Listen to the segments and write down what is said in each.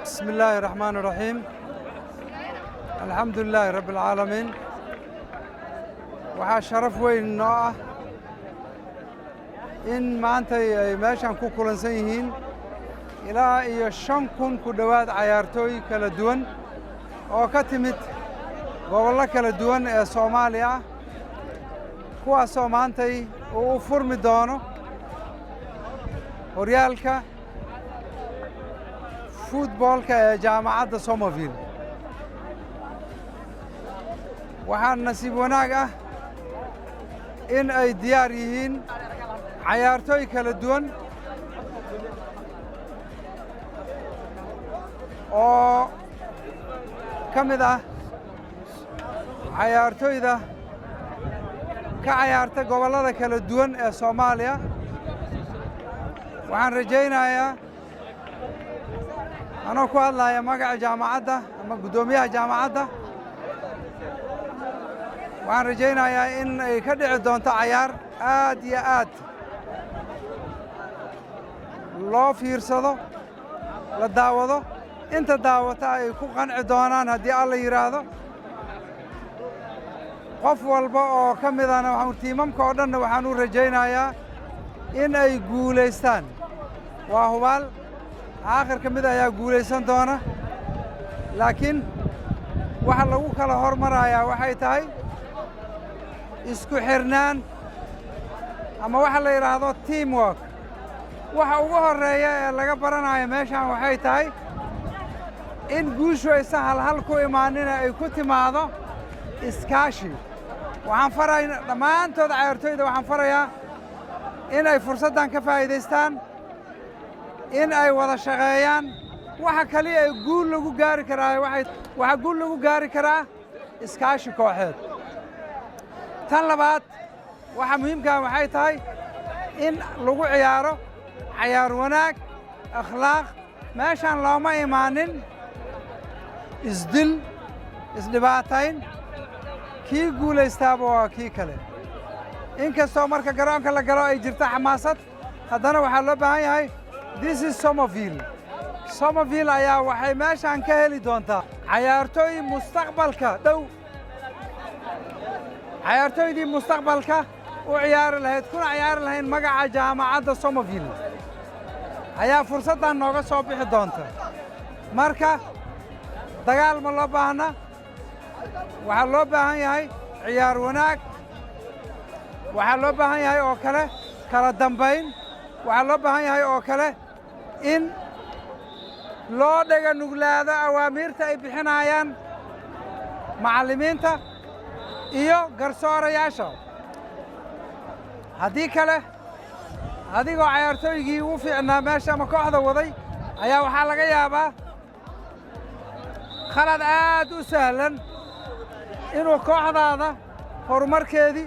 بسم الله الرحمن الرحيم الحمد لله رب العالمين waxaa sharaf weyn noo ah in maanta ay meeshan ku kulansan yihiin ilaa iyo 5,000 ku dhowaad cayaartooy kala duwan oo ka timid gobollo kala duwan ee Soomaaliya kuwaasoo maantay uu u furmi doono horyaalka footballka ee jaamacadda Somerville waxaa nasiib wanaag ah in ay diyaar yihiin cayaartooy kala duwan oo ka mid ah cayaartooyda ka cayaarta gobollada kala duwan ee Soomaaliya waxaan rajaynayaa anoo ku hadlaya magaca jaamacadda ama guddoomiyaha jaamacadda waxaan rajaynayaa in ay ka dhici doonto cayaar aad iyo aad loo fiirsado la daawado inta daawata ay ku qanci doonaan haddii alla yidhaahdo qof walba oo ka midana tiimamka oo dhanna waxaan u rajaynayaa in ay guulaystaan waa hubaal aakhir ka mid ayaa guulaysan doona laakiin waxa lagu kala hormarayaa waxay tahay isku xirnaan ama waxa la yidhaahdo teamwork waxa ugu horreeya ee laga baranayo meeshan waxay tahay in guushu aysan halhal ku imaanina ay ku timaado iskaashi waxaan faraynaa dhammaantood cayaartooyda waxaan farayaa in ay fursaddan ka faa'iidaystaan in ay wada shaqeeyaan waxa kaliya ay guul lagu gaari karaa waxaa guul lagu gaari karaa iskaashi kooxeed tan labaad waxa muhiimka waxay tahay in lagu ciyaaro cayaar wanaag akhlaaq meeshan looma imaanin isdil isdhibaatayn kii guulaystaaba waa kii kale inkastoo marka garoonka la galo ay jirto xamaasad haddana waxaa loo baahan yahay this is Somerville ayaa waxay meeshan ka heli doontaa cayaartooy mustaqbalka dhow cayaartooydii mustaqbalka u ciyaari lahayd kuna ciyaari lahayn magaca jaamacadda Somerville ayaa fursaddan nooga soo bixi doonta marka dagaal ma loo baahna waxaa loo baahan yahay ciyaar wanaag waxaa loo baahan yahay oo kale kala dambayn waxaa loo baahan yahay oo kale in loo dhaga nuglaado awaamiirta ay bixinayaan macallimiinta iyo garsoorayaasha haddii kale adigoo cayaartooygii u fiicnaa meesha ama kooxda waday ayaa waxaa laga yaabaa khalad aad u sahlan inuu kooxdaada horumarkeedii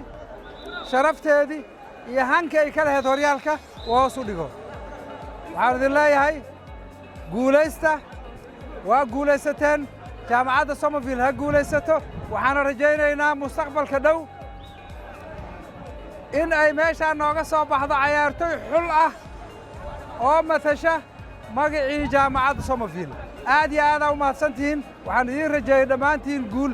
sharafteedii iyo hankii ay ka lahayd horyaalka hoos u dhigo waxaan idin leeyahay guulaysta waa guulaysateen jaamacadda Somerville ha guulaysato waxaana rajaynaynaa mustaqbalka dhow in ay meeshaan nooga soo baxdo cayaartooy xul ah oo matasha magacii jaamacadda Somerville aad iyo aad u mahadsantihiin waxaan idiin rajeeyay dhammaantiin guul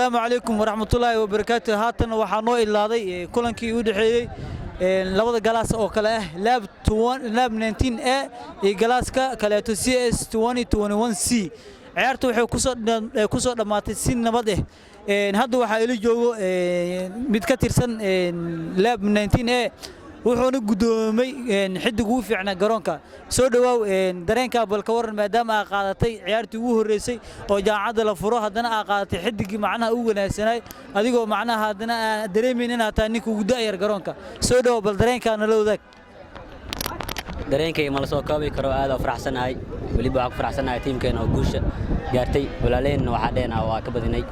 السلام عليكم ورحمة الله وبركاته. هاتنا وحنو إلا ذي كلن كي ودحي لبض جلاس أو كله لاب 19A جلاس كله CS 2021C عيرته وحي كسر لما تسين نبضه هذا وحيل جو متكتر سن لاب 19A wuxuuna gudoomay xidig uu fiicna garoonka soo dhawaaw dareenka balkawar maadaama ay qaadatay ciyaartii ugu horeysay oo jaacada la furo hadana ay qaadatay xidigii macnaha ugu wanaagsanay adigoo macnaha hadana dareemin inaad tahay ninka ugu daayar garoonka soo dhawaaw bal dareenka nala wadaag dareenkay ma la soo koobi karo aad u faraxsanahay waliba waxaan ku faraxsanahay tiimkeena oo guusha gaartay walaaleen waxa dheena waa ka badinay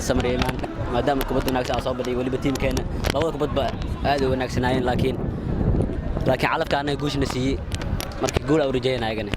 samariiman maadaama kubad wanaagsan soo badiyay waliba tiimkeena labada kubadba aad u wanaagsanayeen laakiin calafka anay guushna siiyay markii gool ay rajeynayeen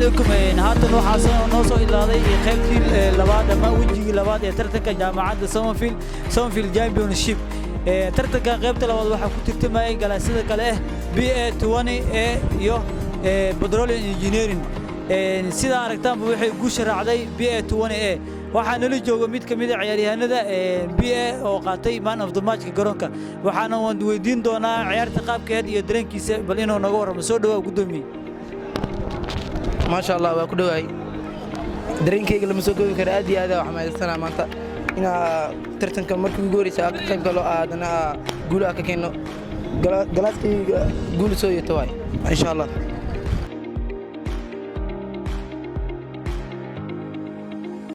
عليكم هاتن waxaa noo soo ilaaday qaybtii labaad ama wajigii labaad ee tartanka jaamacadda Summerfield Championship tartanka qaybta labaad waxaa ku tirtamay galaasyada kale ah BA20A iyo Petroleum Engineering sida aragtaan waxay guusha raacday BA20A waxaana la jooga mid ka mid ah ciyaaryahanada BA oo qaatay man of the match garoonka waxaana weydiin doonaa ciyaarta qaabkeed iyo dareenkiisa bal inuu naga warramo soo dhawaad gudoomiye ما شاء الله waa ku dhawaay dareenkayga lama soo goobi karo aad iyo aad wax maaysanaa maanta ina tartanka markii ugu horeysay ka qayb galo aadana guul ka keeno galaaskayga guul soo yeeto waay insha Allah